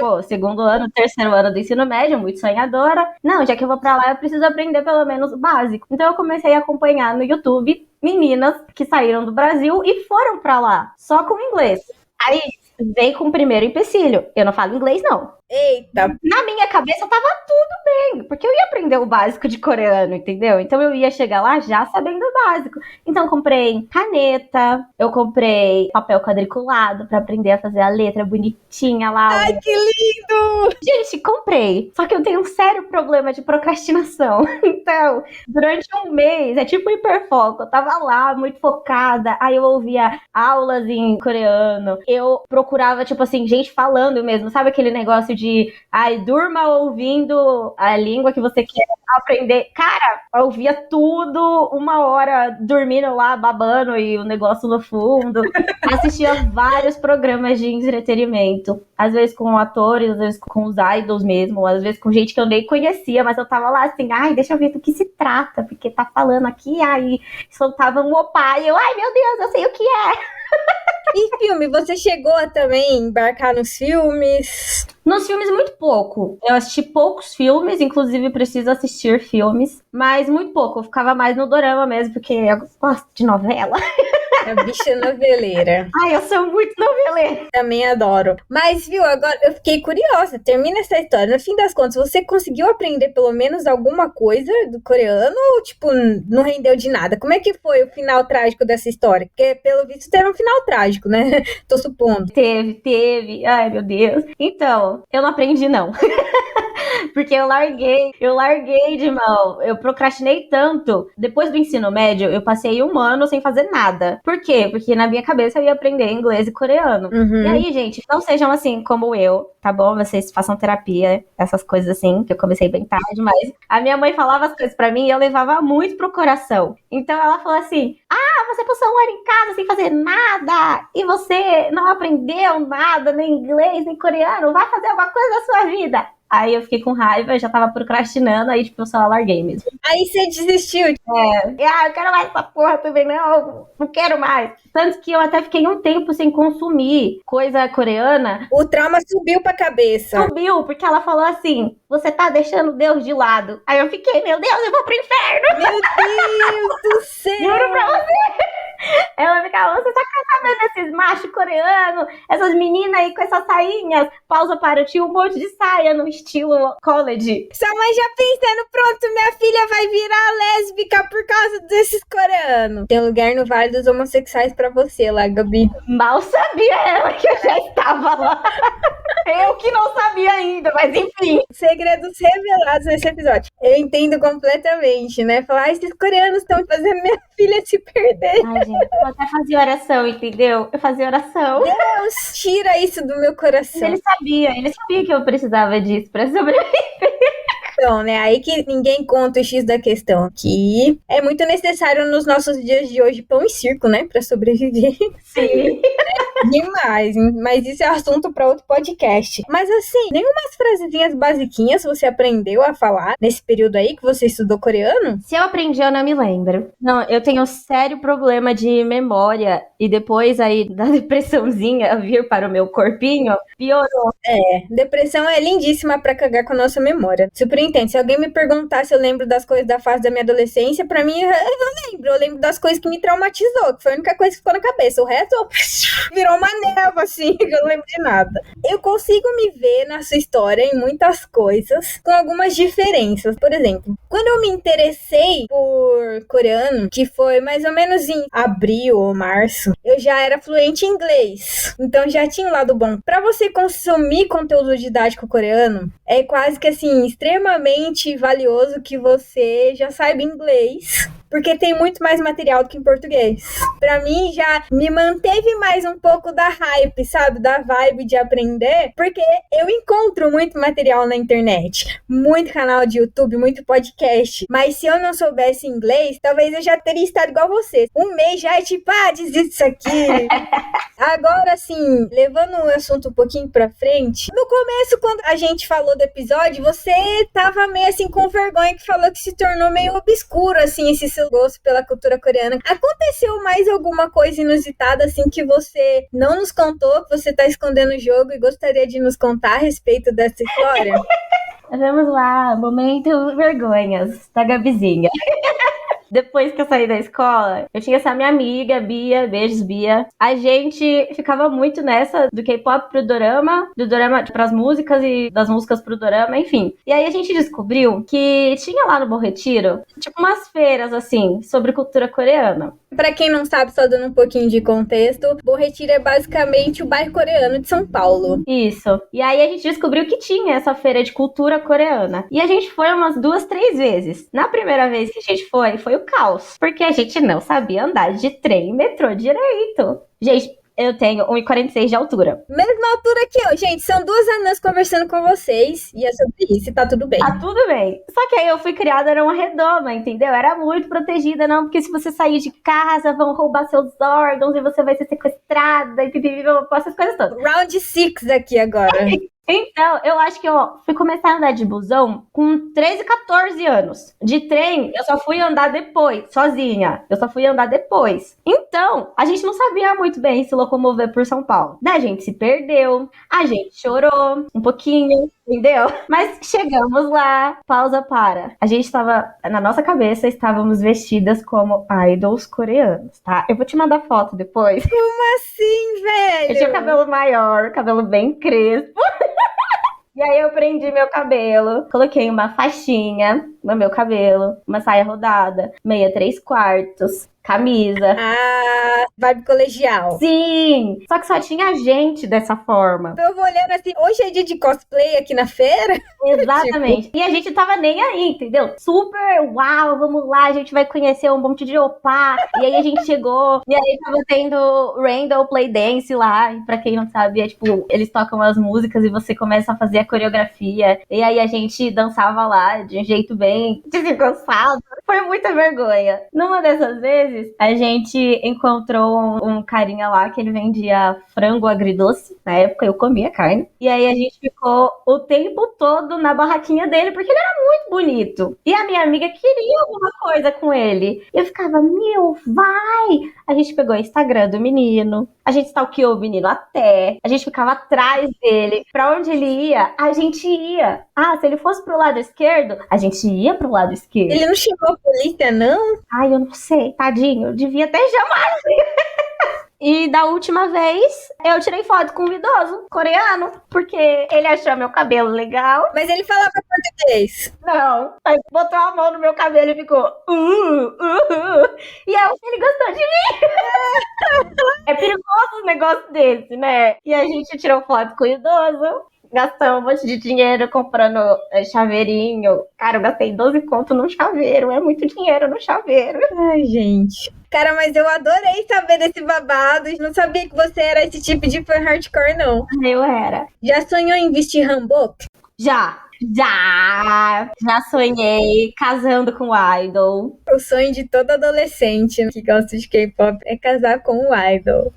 Pô, segundo ano, terceiro ano do ensino médio, muito sonhadora. Não, já que eu vou pra lá, eu preciso aprender pelo menos o básico. Então eu comecei a acompanhar no YouTube meninas que saíram do Brasil e foram pra lá, só com inglês. Aí veio com o primeiro empecilho. Eu não falo inglês, não. Eita. Na minha cabeça tava tudo bem, porque eu ia aprender o básico de coreano, entendeu? Então eu ia chegar lá já sabendo o básico. Então eu comprei caneta, eu comprei papel quadriculado pra aprender a fazer a letra bonitinha lá. Ai, que lindo! Gente, comprei. Só que eu tenho um sério problema de procrastinação. Então, durante um mês, é tipo hiperfoco. Eu tava lá, muito focada. Aí eu ouvia aulas em coreano. Eu procurava, tipo assim, gente falando mesmo. Sabe aquele negócio de, ai, durma ouvindo a língua que você quer aprender? Cara, eu ouvia tudo, 1 hora dormindo lá, babando e o negócio no fundo. Assistia vários programas de entretenimento. Às vezes com atores, às vezes com os idols mesmo, às vezes com gente que eu nem conhecia, mas eu tava lá assim, ai, deixa eu ver do que se trata, porque tá falando aqui, aí soltava um opá, e eu, ai, meu Deus, eu sei o que é. E filme, você chegou a também embarcar nos filmes? Nos filmes, muito pouco. Eu assisti poucos filmes, inclusive preciso assistir filmes, mas muito pouco. Eu ficava mais no dorama mesmo, porque eu gosto de novela. A bicha noveleira. Ai, eu sou muito noveleira. Também adoro. Mas, viu, agora eu fiquei curiosa. Termina essa história. No fim das contas, você conseguiu aprender pelo menos alguma coisa do coreano ou, tipo, não rendeu de nada? Como é que foi o final trágico dessa história? Porque, pelo visto, teve um final trágico, né? Tô supondo. Teve. Ai, meu Deus. Então, eu não aprendi, não. Porque eu larguei de mão. Eu procrastinei tanto. Depois do ensino médio, eu passei 1 ano sem fazer nada. Por quê? Porque na minha cabeça eu ia aprender inglês e coreano. E aí, gente, não sejam assim como eu, tá bom? Vocês façam terapia, essas coisas assim, que eu comecei bem tarde, mas a minha mãe falava as coisas pra mim e eu levava muito pro coração. Então ela falou assim, você passou 1 ano em casa sem fazer nada e você não aprendeu nada, nem inglês, nem coreano, vai fazer alguma coisa da sua vida. Aí eu fiquei com raiva, já tava procrastinando, aí tipo, eu só larguei mesmo. Aí você desistiu. Eu quero mais essa porra também, não quero mais. Tanto que eu até fiquei um tempo sem consumir coisa coreana. O trauma subiu pra cabeça. Subiu, porque ela falou assim, você tá deixando Deus de lado. Aí eu fiquei, meu Deus, eu vou pro inferno. Meu Deus do céu. Juro pra você. Ela ficava, você tá sabendo desses machos coreanos, essas meninas aí com essas sainhas. Pausa para, eu tinha um monte de saia no estilo college. Sua mãe já pensando, pronto, minha filha vai virar lésbica por causa desses coreanos. Tem lugar no Vale dos Homossexuais pra você lá, Gabi. Mal sabia ela que eu já estava lá. Eu que não sabia ainda, mas enfim. Segredos revelados nesse episódio. Eu entendo completamente, né? Falar, esses coreanos estão fazendo minha filha se perder. Ai, gente, eu até fazia oração, entendeu? Eu fazia oração. Deus, tira isso do meu coração. Ele sabia que eu precisava disso pra sobreviver. Então, né? Aí que ninguém conta o X da questão. Que é muito necessário nos nossos dias de hoje pão e circo, né? Pra sobreviver. Sim. Demais. Mas isso é assunto pra outro podcast. Mas assim, nenhumas frasezinhas basiquinhas você aprendeu a falar nesse período aí que você estudou coreano? Se eu aprendi, eu não me lembro. Não, eu tenho um sério problema de memória. E depois aí da depressãozinha vir para o meu corpinho, piorou. Depressão é lindíssima pra cagar com a nossa memória. Super entendo. Se alguém me perguntar se eu lembro das coisas da fase da minha adolescência, pra mim, eu lembro das coisas que me traumatizou, que foi a única coisa que ficou na cabeça. O resto virou uma névoa, assim, que eu não lembro de nada. Eu consigo me ver na sua história em muitas coisas, com algumas diferenças. Por exemplo, quando eu me interessei por coreano, que foi mais ou menos em abril ou março, eu já era fluente em inglês. Então já tinha um lado bom. Pra você consumir conteúdo didático coreano, é quase que assim, extremamente valioso que você já saiba inglês, porque tem muito mais material do que em português. Pra mim, já me manteve mais um pouco da hype, sabe? Da vibe de aprender, porque eu encontro muito material na internet. Muito canal de YouTube, muito podcast. Mas se eu não soubesse inglês, talvez eu já teria estado igual você. Um mês já é tipo, desiste disso aqui. Agora, assim, levando o assunto um pouquinho pra frente, no começo, quando a gente falou do episódio, você tava meio assim com vergonha, que falou que se tornou meio obscuro, assim, esse seu gosto pela cultura coreana. Aconteceu mais alguma coisa inusitada, assim, que você não nos contou, que você tá escondendo o jogo e gostaria de nos contar a respeito dessa história? Vamos lá, momento vergonhas da Gabizinha. Depois que eu saí da escola, eu tinha essa minha amiga, Bia, beijos, Bia. A gente ficava muito nessa do K-pop pro dorama, do dorama pras músicas e das músicas pro dorama, enfim. E aí a gente descobriu que tinha lá no Bom Retiro, tipo umas feiras, assim, sobre cultura coreana. Pra quem não sabe, só dando um pouquinho de contexto, Bom Retiro é basicamente o bairro coreano de São Paulo. Isso. E aí a gente descobriu que tinha essa feira de cultura coreana. E a gente foi umas 2, 3 vezes. Na primeira vez que a gente foi o caos. Porque a gente não sabia andar de trem e metrô direito. Gente, eu tenho 1,46 de altura. Mesma altura que eu, gente. São duas anãs conversando com vocês. E é sobre isso, e tá tudo bem. Tá tudo bem. Só que aí eu fui criada era uma redoma, entendeu? Era muito protegida, não. Porque se você sair de casa, vão roubar seus órgãos e você vai ser sequestrada e pipipi, essas coisas todas. Round 6 aqui agora. Então, eu acho que eu fui começar a andar de busão com 13, 14 anos. De trem, eu só fui andar depois, sozinha. Eu só fui andar depois. Então, a gente não sabia muito bem se locomover por São Paulo. Daí a gente se perdeu, a gente chorou um pouquinho, entendeu? Mas chegamos lá, pausa para. A gente tava, na nossa cabeça, estávamos vestidas como idols coreanos, tá? Eu vou te mandar foto depois. Como assim, velho? Eu tinha o cabelo maior, cabelo bem crespo. E aí eu prendi meu cabelo, coloquei uma faixinha no meu cabelo, uma saia rodada, meia 3/4, camisa. Vibe colegial. Sim! Só que só tinha gente dessa forma. Eu vou olhando assim, hoje é dia de cosplay aqui na feira? Exatamente. E a gente tava nem aí, entendeu? Super, uau, vamos lá, a gente vai conhecer um monte de opá. E aí a gente chegou, e aí tava tendo Randall Play Dance lá. E pra quem não sabe, é tipo, eles tocam as músicas e você começa a fazer a coreografia. E aí a gente dançava lá de um jeito bem desengonçado. Foi muita vergonha. Numa dessas vezes, a gente encontrou um carinha lá que ele vendia frango agridoce. Na época eu comia carne. E aí a gente ficou o tempo todo na barraquinha dele, porque ele era muito bonito. E a minha amiga queria alguma coisa com ele. E eu ficava, meu, vai! A gente pegou o Instagram do menino, a gente stalkeou o menino até, a gente ficava atrás dele. Pra onde ele ia, a gente ia. Se ele fosse pro lado esquerdo, a gente ia pro lado esquerdo. Ele não chamou a polícia, não? Ai, eu não sei, tadinho. Eu devia até chamar. E da última vez, eu tirei foto com um idoso coreano, porque ele achou meu cabelo legal. Mas ele falava português. Não. Aí botou a mão no meu cabelo e ficou... E aí ele gostou de mim. É perigoso um negócio desse, né? E a gente tirou foto com o idoso. Gastamos um monte de dinheiro comprando chaveirinho. Cara, eu gastei 12 conto num chaveiro. É muito dinheiro no chaveiro. Ai, gente. Cara, mas eu adorei saber desse babado. Não sabia que você era esse tipo de fã hardcore, não. Eu era. Já sonhou em vestir hanbok? Já sonhei casando com o idol. O sonho de todo adolescente que gosta de K-pop é casar com o idol.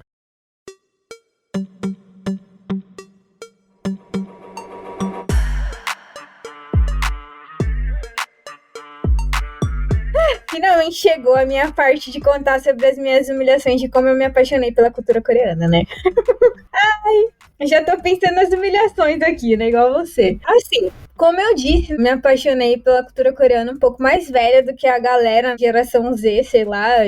Finalmente chegou a minha parte de contar sobre as minhas humilhações de como eu me apaixonei pela cultura coreana, né? Ai, já tô pensando nas humilhações aqui, né? Igual você. Assim, como eu disse, me apaixonei pela cultura coreana um pouco mais velha do que a galera geração Z, sei lá.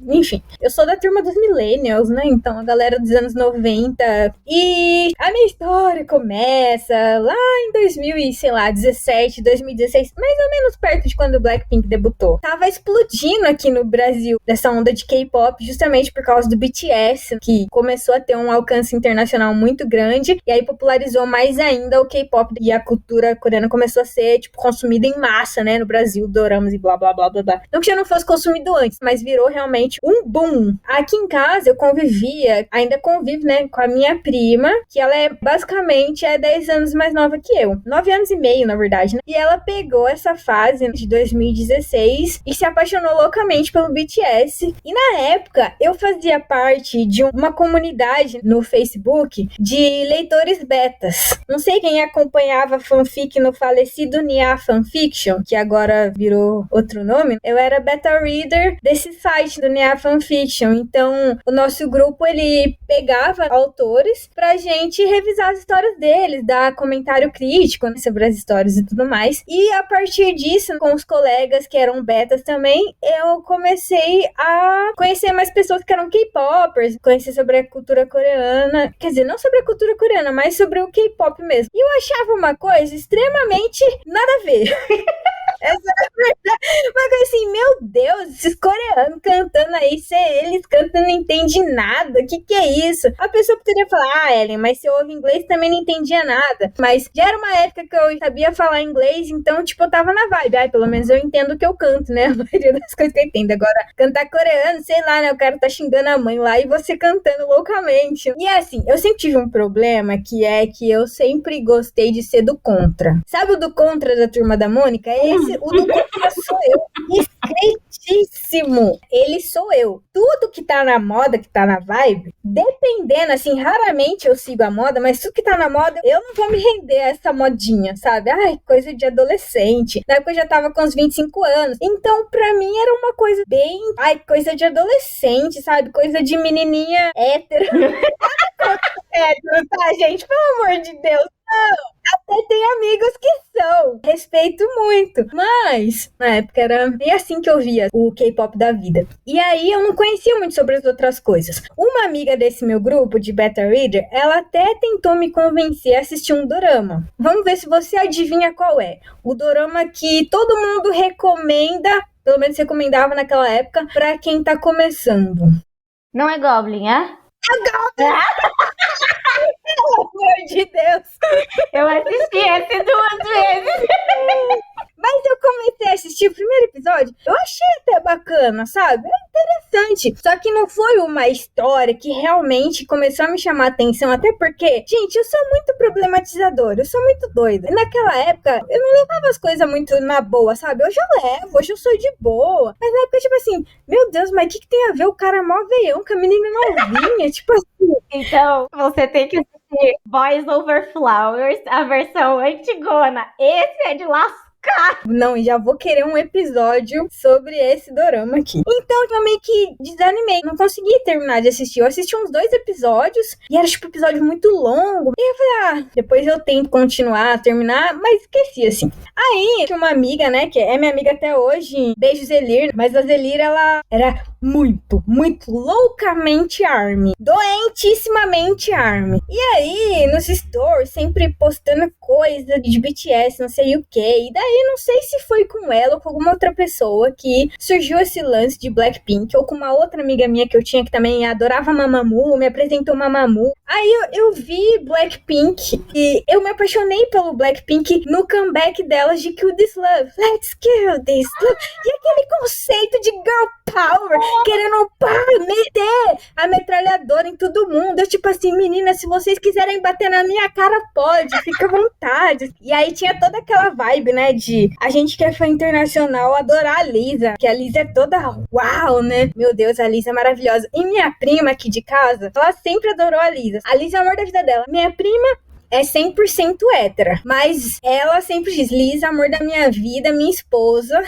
Enfim, eu sou da turma dos millennials, né? Então, a galera dos anos 90. E a minha história começa lá em 2017, 2016, mais ou menos perto de quando o Blackpink debutou. Tava explodindo aqui no Brasil dessa onda de K-pop, justamente por causa do BTS, que começou a ter um alcance internacional muito grande, e aí popularizou mais ainda o K-pop, e a cultura coreana começou a ser, tipo, consumida em massa, né, no Brasil, doramas e blá, blá, blá, blá, blá. Não que já não fosse consumido antes, mas virou realmente um boom. Aqui em casa, eu convivia, ainda convivo, né, com a minha prima, que ela é, basicamente, 10 anos mais nova que eu. 9 anos e meio, na verdade, né? E ela pegou essa fase de 2016 e se apaixonou loucamente pelo BTS. E na época, eu fazia parte de uma comunidade no Facebook de leitores betas. Não sei quem acompanhava fanfic no falecido Nia Fanfiction, que agora virou outro nome. Eu era beta reader desse site do Nia Fanfiction. Então, o nosso grupo, ele pegava autores pra gente revisar as histórias deles, dar comentário crítico, né, sobre as histórias e tudo mais. E a partir disso, com os colegas que eram betas também, eu comecei a conhecer mais pessoas que eram K-popers, conhecer sobre a cultura coreana, quer dizer, não sobre a cultura coreana, mas sobre o K-pop mesmo. E eu achava uma coisa extremamente nada a ver. Essa é a verdade. Uma coisa assim, meu Deus, esses coreanos cantando aí, se eles cantam não entende nada, o que é isso? A pessoa poderia falar, Ellen, mas se eu ouve inglês também não entendia nada. Mas já era uma época que eu sabia falar inglês, então, tipo, eu tava na vibe. Ai, pelo menos eu entendo o que eu canto, né? A maioria das coisas que eu entendo. Agora, cantar coreano, sei lá, né? O cara tá xingando a mãe lá e você cantando loucamente. E assim, eu sempre tive um problema, que é que eu sempre gostei de ser do contra. Sabe o do contra da Turma da Mônica? O do contra sou eu. Discretíssimo. Ele sou eu. Tudo que tá na moda, que tá na vibe, dependendo, assim, raramente eu sigo a moda, mas tudo que tá na moda, eu não vou me render a essa modinha, sabe? Ai, coisa de adolescente. Na época eu já tava com uns 25 anos. Então, pra mim, era uma coisa bem... Ai, coisa de adolescente, sabe? Coisa de menininha hétero. Hétero, tá, gente? Pelo amor de Deus. Não. Até tem amigos que são. Respeito muito. Mas, na época, era bem assim que eu via o K-pop da vida. E aí, eu não conhecia muito sobre as outras coisas. Uma amiga desse meu grupo, de beta reader, ela até tentou me convencer a assistir um dorama. Vamos ver se você adivinha qual é. O dorama que todo mundo recomenda, pelo menos recomendava naquela época, pra quem tá começando. Não é Goblin, é? Pelo amor de Deus. Eu assisti esse 2 vezes. Mas eu comecei a assistir o primeiro episódio, eu achei até bacana, sabe? É interessante. Só que não foi uma história que realmente começou a me chamar a atenção, até porque, gente, eu sou muito problematizadora, eu sou muito doida. E naquela época, eu não levava as coisas muito na boa, sabe? Hoje eu levo, hoje eu sou de boa. Mas na época, tipo assim, meu Deus, mas o que tem a ver o cara mó veião com a menina novinha? Tipo assim. Então, você tem que assistir Boys Over Flowers, a versão antigona. Esse é de lascar Não, já vou querer um episódio sobre esse dorama aqui. Então eu meio que desanimei, não consegui terminar de assistir. Eu assisti uns 2 episódios e era tipo episódio muito longo. E eu falei, depois eu tento continuar, terminar, mas esqueci assim. Aí tinha uma amiga, né, que é minha amiga até hoje, beijo Zelir, mas a Zelir ela era muito, muito loucamente ARMY, doentissimamente ARMY. E aí nos stores sempre postando coisa de BTS, não sei o que. E daí não sei se foi com ela ou com alguma outra pessoa que surgiu esse lance de Blackpink, ou com uma outra amiga minha que eu tinha que também adorava Mamamoo, me apresentou Mamamoo. Aí eu vi Blackpink e eu me apaixonei pelo Blackpink no comeback delas de Kill This Love. Let's kill this love. E aquele conceito de girl power, querendo meter a metralhadora em todo mundo. Eu tipo assim, meninas, se vocês quiserem bater na minha cara, pode, fica à vontade. E aí tinha toda aquela vibe, né, de a gente que é fã internacional adorar a Lisa, que a Lisa é toda uau, né? Meu Deus, a Lisa é maravilhosa. E minha prima aqui de casa, ela sempre adorou a Lisa. A Lisa é o amor da vida dela. Minha prima é 100% hétera, mas ela sempre diz, Lisa, amor da minha vida, minha esposa,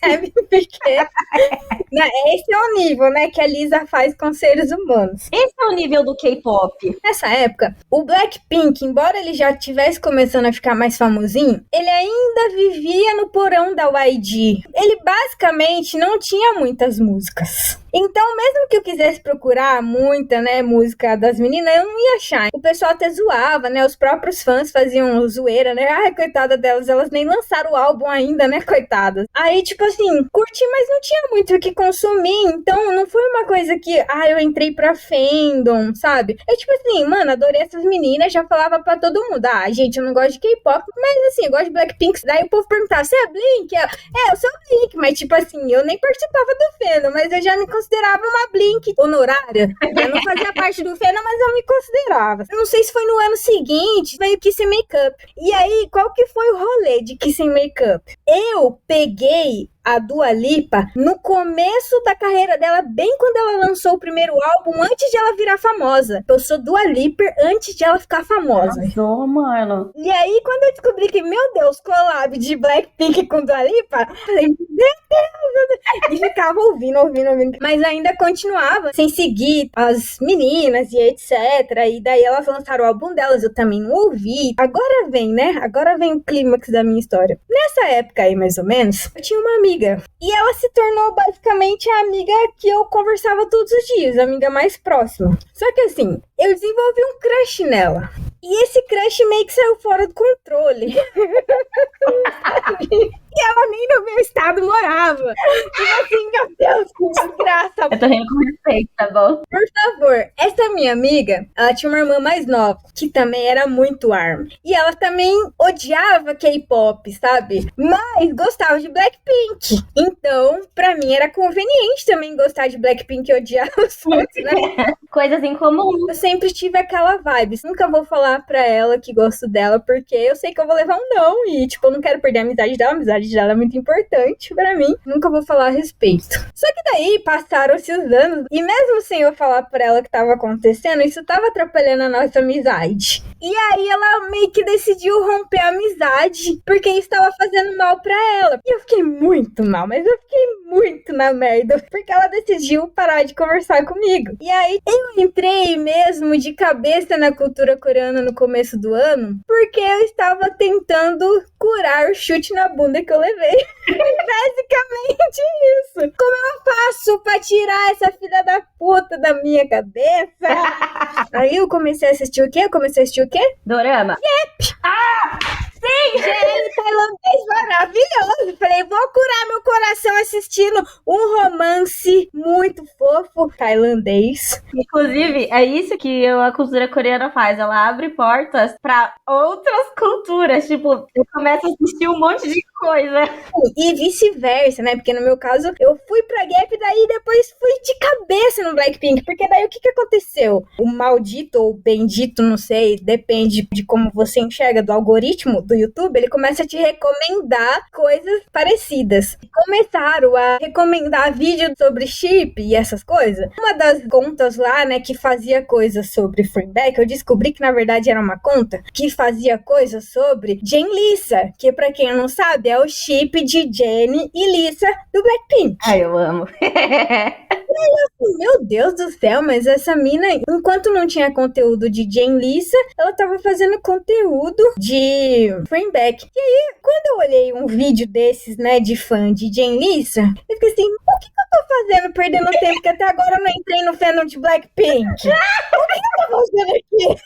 sabe? Porque esse é o nível, né, que a Lisa faz com seres humanos. Esse é o nível do K-pop. Nessa época, o Blackpink, embora ele já estivesse começando a ficar mais famosinho, ele ainda vivia no porão da YG. Ele basicamente não tinha muitas músicas. Então, mesmo que eu quisesse procurar muita, né, música das meninas, eu não ia achar. O pessoal até zoava, né, os próprios fãs faziam zoeira, né, ai, coitada delas, elas nem lançaram o álbum ainda, né, coitadas. Aí, tipo assim, curti, mas não tinha muito o que consumir, então não foi uma coisa que, eu entrei pra fandom, sabe? É tipo assim, mano, adorei essas meninas, já falava pra todo mundo, gente, eu não gosto de K-pop, mas assim, eu gosto de Blackpink. Daí o povo perguntava, você é Blink? Eu sou Blink, mas tipo assim, eu nem participava do fandom, mas eu já me considerava uma Blink honorária. Eu não fazia parte do fandom, mas eu me considerava. Eu não sei se foi no ano seguinte, veio Kiss and Make Up. E aí, qual que foi o rolê de Kiss and Make Up? Eu peguei a Dua Lipa no começo da carreira dela, bem quando ela lançou o primeiro álbum, antes de ela virar famosa. Eu sou Dua Lipa antes de ela ficar famosa. Nossa, mano. E aí, quando eu descobri que, meu Deus, collab de Blackpink com Dua Lipa, falei, meu Deus! E ficava ouvindo. Mas ainda continuava sem seguir as meninas e etc. E daí elas lançaram o álbum delas, eu também não ouvi. Agora vem, né? Agora vem o clímax da minha história. Nessa época aí, mais ou menos, eu tinha uma amiga. E ela se tornou basicamente a amiga que eu conversava todos os dias, a amiga mais próxima. Só que assim, eu desenvolvi um crush nela. E esse crush meio que saiu fora do controle. E ela nem no meu estado morava. Tipo assim, meu Deus, que desgraça. Eu tô rindo com respeito, tá bom? Por favor, essa minha amiga, ela tinha uma irmã mais nova, que também era muito ARMY. E ela também odiava K-pop, sabe? Mas gostava de Blackpink. Então, pra mim era conveniente também gostar de Blackpink e odiar os outros, né? Coisas em comum. Eu sempre tive aquela vibe. Nunca vou falar pra ela que gosto dela, porque eu sei que eu vou levar um não. E, tipo, eu não quero perder a amizade dela. A amizade dela é muito importante pra mim. Nunca vou falar a respeito. Só que daí passaram-se os anos. E mesmo sem eu falar pra ela o que tava acontecendo, isso tava atrapalhando a nossa amizade. E aí ela meio que decidiu romper a amizade, porque isso tava fazendo mal pra ela. E eu fiquei muito mal, mas eu fiquei muito na merda, porque ela decidiu parar de conversar comigo. E aí eu entrei mesmo de cabeça na cultura coreana no começo do ano, porque eu estava tentando curar o chute na bunda que eu levei. Basicamente isso. Como eu faço pra tirar essa filha da puta da minha cabeça? Aí eu comecei a assistir o quê? Dorama. Yep! Sim! Gente, tailandês maravilhoso. Falei, vou curar meu coração assistindo um romance muito fofo tailandês. Inclusive, é isso que a cultura coreana faz. Ela abre portas pra outras culturas. Tipo, eu começo a assistir um monte de coisa. E vice-versa, né? Porque no meu caso, eu fui pra Gap e daí depois fui de cabeça no Blackpink. Porque daí o que aconteceu? O maldito ou bendito, não sei, depende de como você enxerga do algoritmo do YouTube, ele começa a te recomendar coisas parecidas. Começaram a recomendar vídeos sobre chip e essas coisas. Uma das contas lá, né, que fazia coisas sobre Freeback, eu descobri que na verdade era uma conta que fazia coisas sobre Jen Lisa, que pra quem não sabe é o chip de Jennie e Lisa do Blackpink. Ai, eu amo. Meu Deus do céu, mas essa mina, enquanto não tinha conteúdo de Jen Lisa, ela tava fazendo conteúdo de Freeback. E aí, quando eu olhei um vídeo desses, né, de fã de Jen Lisa, eu fiquei assim, o que eu tô fazendo perdendo tempo, que até agora eu não entrei no fandom de Blackpink? O que eu tô fazendo aqui?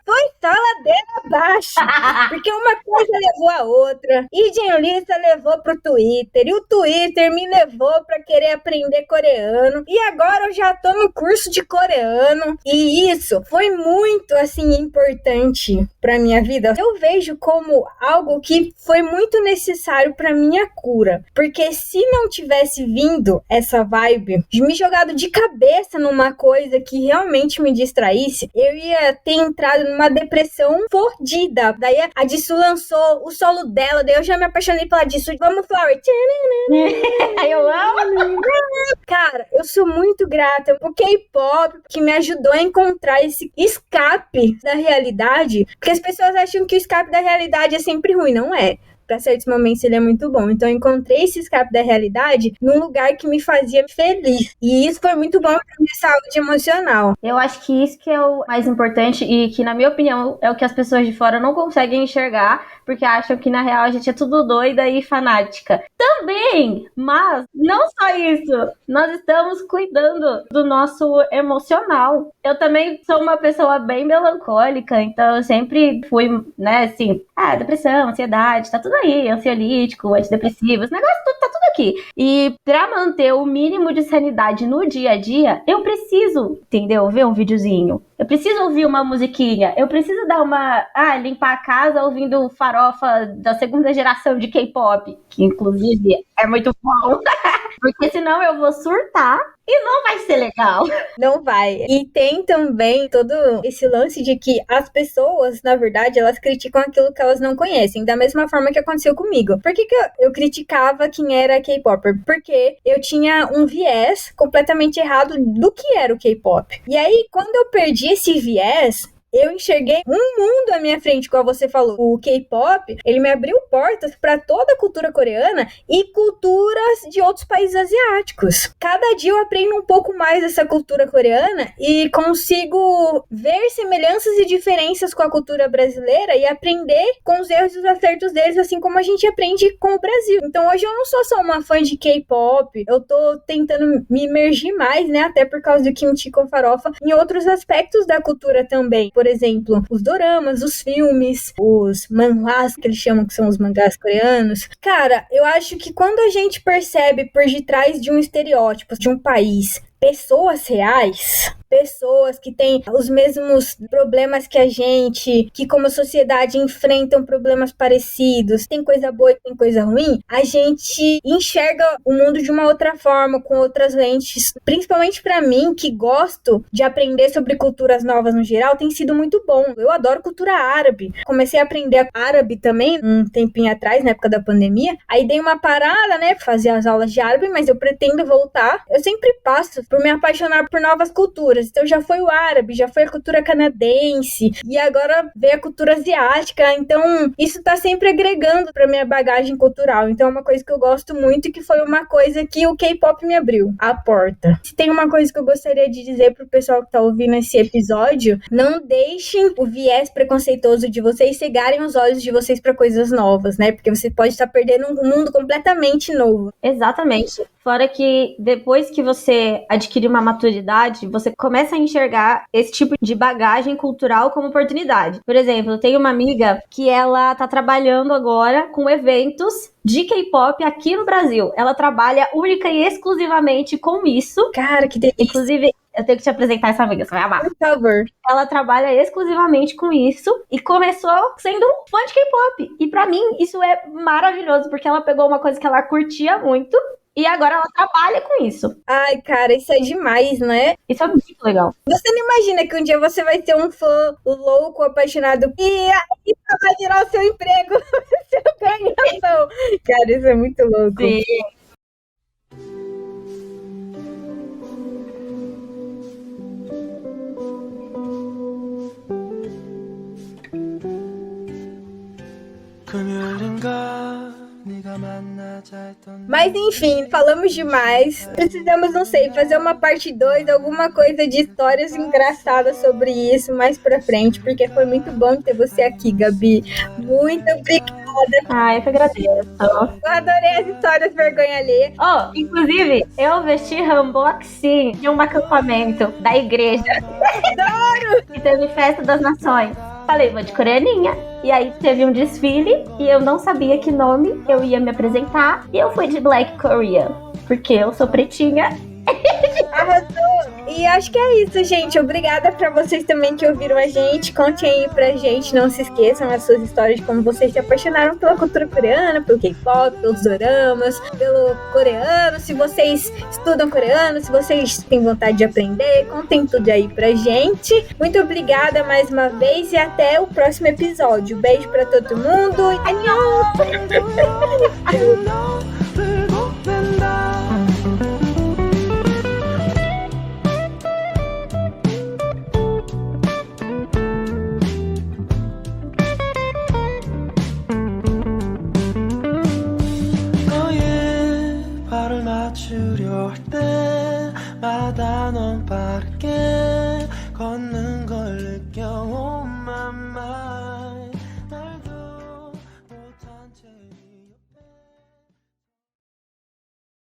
Foi só ladeira abaixo, porque uma coisa levou a outra, e Jen Lisa levou pro Twitter, e o Twitter me levou pra querer aprender coreano, e agora eu já tô no curso de coreano, e isso foi muito, assim, importante pra minha vida. Eu vejo como algo que foi muito necessário pra minha cura, porque se não tivesse vindo essa vibe, de me jogado de cabeça numa coisa que realmente me distraísse, eu ia ter entrado numa depressão fodida. Daí a Jisoo lançou o solo dela, daí eu já me apaixonei pela Jisoo. Vamos, Flower. Eu amo. Cara, eu sou muito grata ao K-pop, que me ajudou a encontrar esse escape da realidade, porque as pessoas acham que o escape da realidade é sempre ruim, não é? Pra certos momentos ele é muito bom. Então eu encontrei esse escape da realidade num lugar que me fazia feliz. E isso foi muito bom pra minha saúde emocional. Eu acho que isso que é o mais importante e que, na minha opinião, é o que as pessoas de fora não conseguem enxergar, porque acham que, na real, a gente é tudo doida e fanática. Também! Mas, não só isso, nós estamos cuidando do nosso emocional. Eu também sou uma pessoa bem melancólica, então eu sempre fui, né, assim, depressão, ansiedade, tá tudo aí, ansiolítico, antidepressivos, negócio tá tudo aqui. E pra manter o mínimo de sanidade no dia a dia, eu preciso, entendeu? Ver um videozinho. Eu preciso ouvir uma musiquinha. Eu preciso dar limpar a casa ouvindo farofa da segunda geração de K-pop, que inclusive é muito bom. Porque senão eu vou surtar e não vai ser legal. Não vai. E tem também todo esse lance de que as pessoas, na verdade, elas criticam aquilo que elas não conhecem, da mesma forma que aconteceu comigo. Por que eu criticava quem era K-popper? Porque eu tinha um viés completamente errado do que era o K-pop. E aí, quando eu perdi esse viés, eu enxerguei um mundo à minha frente, como você falou. O K-pop, ele me abriu portas para toda a cultura coreana e culturas de outros países asiáticos. Cada dia eu aprendo um pouco mais dessa cultura coreana e consigo ver semelhanças e diferenças com a cultura brasileira e aprender com os erros e os acertos deles, assim como a gente aprende com o Brasil. Então hoje eu não sou só uma fã de K-pop, eu tô tentando me imergir mais, né, até por causa do kimchi com farofa, em outros aspectos da cultura também. Por exemplo, os doramas, os filmes, os manhwas, que eles chamam que são os mangás coreanos. Cara, eu acho que quando a gente percebe por detrás de um estereótipo de um país pessoas reais, pessoas que têm os mesmos problemas que a gente, que como sociedade enfrentam problemas parecidos, tem coisa boa e tem coisa ruim, a gente enxerga o mundo de uma outra forma, com outras lentes. Principalmente pra mim, que gosto de aprender sobre culturas novas no geral, tem sido muito bom. Eu adoro cultura árabe. Comecei a aprender árabe também um tempinho atrás, na época da pandemia. Aí dei uma parada, né, pra fazer as aulas de árabe, mas eu pretendo voltar. Eu sempre passo por me apaixonar por novas culturas. Então já foi o árabe, já foi a cultura canadense e agora veio a cultura asiática. Então isso tá sempre agregando pra minha bagagem cultural. Então é uma coisa que eu gosto muito e que foi uma coisa que o K-pop me abriu a porta. Se tem uma coisa que eu gostaria de dizer pro pessoal que tá ouvindo esse episódio, não deixem o viés preconceituoso de vocês cegarem os olhos de vocês pra coisas novas, né? Porque você pode estar perdendo um mundo completamente novo. Exatamente. Fora que depois que você adquire uma maturidade, você começa a enxergar esse tipo de bagagem cultural como oportunidade. Por exemplo, eu tenho uma amiga que ela tá trabalhando agora com eventos de K-pop aqui no Brasil. Ela trabalha única e exclusivamente com isso. Cara, que delícia. Inclusive, eu tenho que te apresentar essa amiga, você vai amar. Por favor. Ela trabalha exclusivamente com isso e começou sendo um fã de K-pop. E pra mim, isso é maravilhoso, porque ela pegou uma coisa que ela curtia muito E agora ela trabalha com isso. Ai, cara, isso é demais, né? Isso é muito legal. Você não imagina que um dia você vai ser um fã louco, apaixonado, e aí vai virar o seu emprego, seu ganha-pão. Cara, isso é muito louco. Sim. Mas enfim, falamos demais. Precisamos, não sei, fazer uma parte 2, alguma coisa de histórias engraçadas sobre isso mais pra frente, porque foi muito bom ter você aqui, Gabi. Muito obrigada. Ah, eu que agradeço. Eu adorei as histórias vergonha alheia. Oh, inclusive, eu vesti unboxing de um acampamento da igreja. Adoro! E teve festa das nações. Falei, vou de coreaninha. E aí teve um desfile e eu não sabia que nome eu ia me apresentar. E eu fui de Black Korean, porque eu sou pretinha. Arrasou! E acho que é isso, gente. Obrigada pra vocês também que ouviram a gente. Contem aí pra gente. Não se esqueçam as suas histórias de como vocês se apaixonaram pela cultura coreana, pelo K-pop, pelos doramas, pelo coreano. Se vocês estudam coreano, se vocês têm vontade de aprender, contem tudo aí pra gente. Muito obrigada mais uma vez e até o próximo episódio. Beijo pra todo mundo. Annyeong! 너의 발을 맞추려 할 때